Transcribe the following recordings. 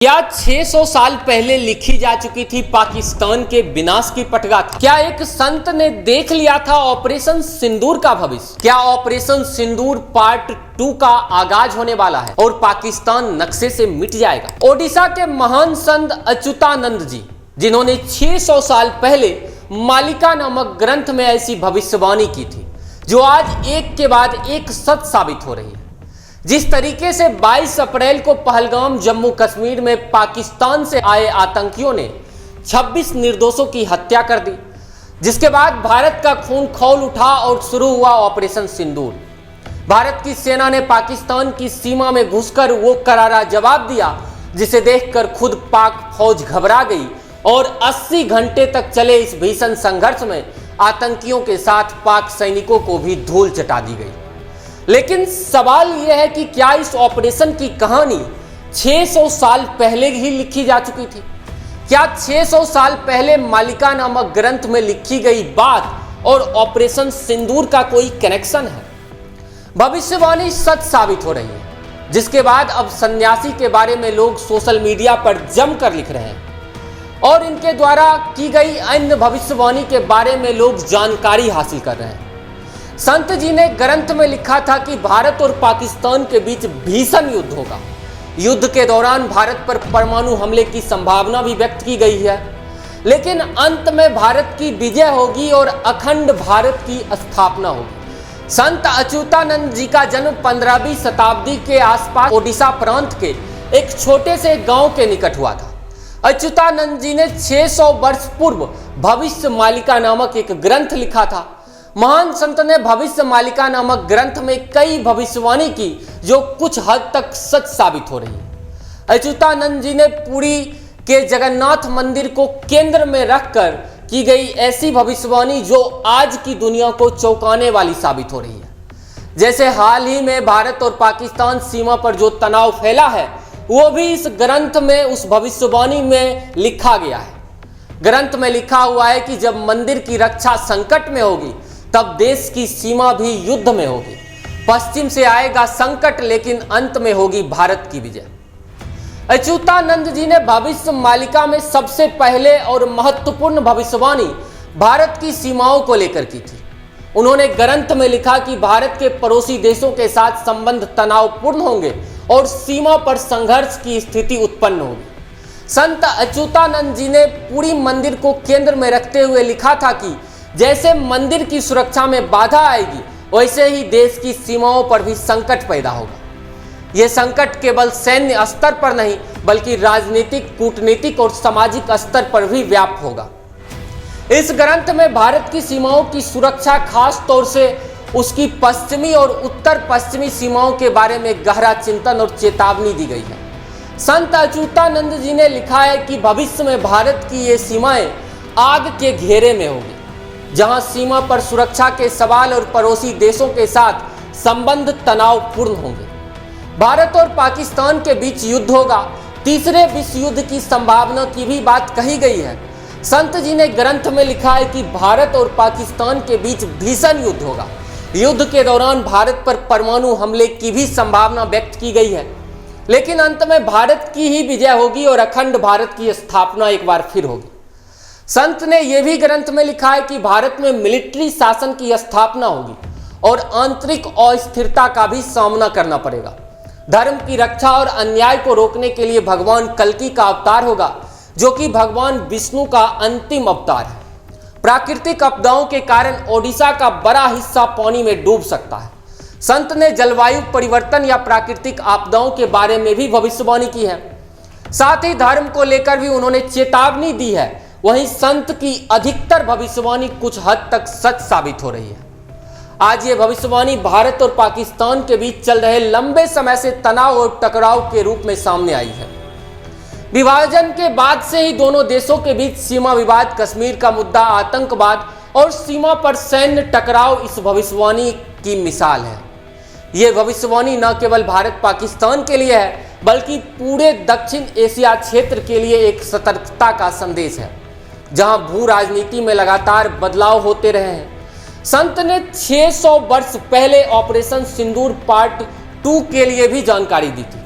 क्या 600 साल पहले लिखी जा चुकी थी पाकिस्तान के विनाश की पटगाथा? क्या एक संत ने देख लिया था ऑपरेशन सिंदूर का भविष्य? क्या ऑपरेशन सिंदूर पार्ट 2 का आगाज होने वाला है और पाकिस्तान नक्शे से मिट जाएगा? ओडिशा के महान संत अच्युतानंद जी, जिन्होंने 600 साल पहले मालिका नामक ग्रंथ में ऐसी भविष्यवाणी की थी जो आज एक के बाद एक सच साबित हो रही है। जिस तरीके से 22 अप्रैल को पहलगाम जम्मू कश्मीर में पाकिस्तान से आए आतंकियों ने 26 निर्दोषों की हत्या कर दी, जिसके बाद भारत का खून खौल उठा और शुरू हुआ ऑपरेशन सिंदूर। भारत की सेना ने पाकिस्तान की सीमा में घुसकर वो करारा जवाब दिया जिसे देखकर खुद पाक फौज घबरा गई और 80 घंटे तक चले इस भीषण संघर्ष में आतंकियों के साथ पाक सैनिकों को भी धूल चटा दी गई। लेकिन सवाल यह है कि क्या इस ऑपरेशन की कहानी 600 साल पहले ही लिखी जा चुकी थी? क्या 600 साल पहले मालिका नामक ग्रंथ में लिखी गई बात और ऑपरेशन सिंदूर का कोई कनेक्शन है? भविष्यवाणी सच साबित हो रही है, जिसके बाद अब सन्यासी के बारे में लोग सोशल मीडिया पर जमकर लिख रहे हैं और इनके द्वारा की गई अन्य भविष्यवाणी के बारे में लोग जानकारी हासिल कर रहे हैं। संत जी ने ग्रंथ में लिखा था कि भारत और पाकिस्तान के बीच भीषण युद्ध होगा। युद्ध के दौरान भारत पर परमाणु हमले की संभावना भी व्यक्त की गई है, लेकिन अंत में भारत की विजय होगी और अखंड भारत की स्थापना होगी। संत अच्युतानंद जी का जन्म 15वीं शताब्दी के आसपास ओडिशा प्रांत के एक छोटे से गांव के निकट हुआ था। अच्युतानंद जी ने 600 वर्ष पूर्व भविष्य मालिका नामक एक ग्रंथ लिखा था। महान संत ने भविष्य मालिका नामक ग्रंथ में कई भविष्यवाणी की जो कुछ हद तक सच साबित हो रही है। अच्युतानंद जी ने पुरी के जगन्नाथ मंदिर को केंद्र में रखकर की गई ऐसी भविष्यवाणी जो आज की दुनिया को चौंकाने वाली साबित हो रही है। जैसे हाल ही में भारत और पाकिस्तान सीमा पर जो तनाव फैला है, वो भी इस ग्रंथ में उस भविष्यवाणी में लिखा गया है। ग्रंथ में लिखा हुआ है कि जब मंदिर की रक्षा संकट में होगी तब देश की सीमा भी युद्ध में होगी। पश्चिम से आएगा संकट, लेकिन अंत में होगी भारत की विजय। अच्युतानंद जी ने भविष्य मालिका में सबसे पहले और महत्वपूर्ण भविष्यवाणी भारत की सीमाओं को लेकर की थी। उन्होंने ग्रंथ में लिखा कि भारत के पड़ोसी देशों के साथ संबंध तनावपूर्ण होंगे और सीमा पर संघर्ष की स्थिति उत्पन्न होगी। संत अच्युतानंद जी ने पूरी मंदिर को केंद्र में रखते हुए लिखा था कि जैसे मंदिर की सुरक्षा में बाधा आएगी, वैसे ही देश की सीमाओं पर भी संकट पैदा होगा। यह संकट केवल सैन्य स्तर पर नहीं, बल्कि राजनीतिक, कूटनीतिक और सामाजिक स्तर पर भी व्याप्त होगा। इस ग्रंथ में भारत की सीमाओं की सुरक्षा, खास तौर से उसकी पश्चिमी और उत्तर पश्चिमी सीमाओं के बारे में गहरा चिंतन और चेतावनी दी गई है। संत अच्युतानंद जी ने लिखा है कि भविष्य में भारत की ये सीमाएं आग के घेरे में होगी, जहां सीमा पर सुरक्षा के सवाल और पड़ोसी देशों के साथ संबंध तनावपूर्ण होंगे। भारत और पाकिस्तान के बीच युद्ध होगा। तीसरे विश्व युद्ध की संभावना की भी बात कही गई है। संत जी ने ग्रंथ में लिखा है कि भारत और पाकिस्तान के बीच भीषण युद्ध होगा। युद्ध के दौरान भारत पर परमाणु हमले की भी संभावना व्यक्त की गई है, लेकिन अंत में भारत की ही विजय होगी और अखंड भारत की स्थापना एक बार फिर होगी। संत ने यह भी ग्रंथ में लिखा है कि भारत में मिलिट्री शासन की स्थापना होगी और आंतरिक अस्थिरता का भी सामना करना पड़ेगा। धर्म की रक्षा और अन्याय को रोकने के लिए भगवान कल्कि का अवतार होगा, जो कि भगवान विष्णु का अंतिम अवतार है। प्राकृतिक आपदाओं के कारण ओडिशा का बड़ा हिस्सा पानी में डूब सकता है। संत ने जलवायु परिवर्तन या प्राकृतिक आपदाओं के बारे में भी भविष्यवाणी की है। साथ ही धर्म को लेकर भी उन्होंने चेतावनी दी है। वहीं संत की अधिकतर भविष्यवाणी कुछ हद तक सच साबित हो रही है। आज ये भविष्यवाणी भारत और पाकिस्तान के बीच चल रहे लंबे समय से तनाव और टकराव के रूप में सामने आई है। विभाजन के बाद से ही दोनों देशों के बीच सीमा विवाद, कश्मीर का मुद्दा, आतंकवाद और सीमा पर सैन्य टकराव इस भविष्यवाणी की मिसाल है। ये भविष्यवाणी न केवल भारत पाकिस्तान के लिए है, बल्कि पूरे दक्षिण एशिया क्षेत्र के लिए एक सतर्कता का संदेश है, जहां भू राजनीति में लगातार बदलाव होते रहे हैं। संत ने 600 वर्ष पहले ऑपरेशन सिंदूर पार्ट 2 के लिए भी जानकारी दी थी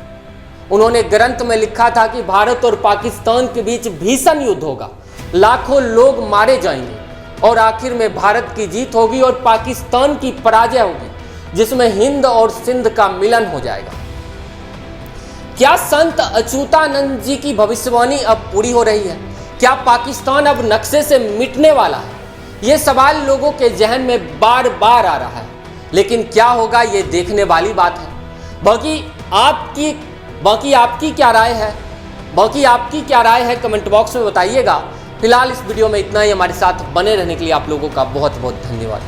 उन्होंने ग्रंथ में लिखा था कि भारत और पाकिस्तान के बीच भीषण युद्ध होगा, लाखों लोग मारे जाएंगे और आखिर में भारत की जीत होगी और पाकिस्तान की पराजय होगी, जिसमें हिंद और सिंध का मिलन हो जाएगा। क्या संत अच्युतानंद जी की भविष्यवाणी अब पूरी हो रही है? क्या पाकिस्तान अब नक्शे से मिटने वाला है? ये सवाल लोगों के जहन में बार बार आ रहा है, लेकिन क्या होगा ये देखने वाली बात है। बाकी आपकी क्या राय है कमेंट बॉक्स में बताइएगा। फिलहाल इस वीडियो में इतना ही। हमारे साथ बने रहने के लिए आप लोगों का बहुत बहुत धन्यवाद।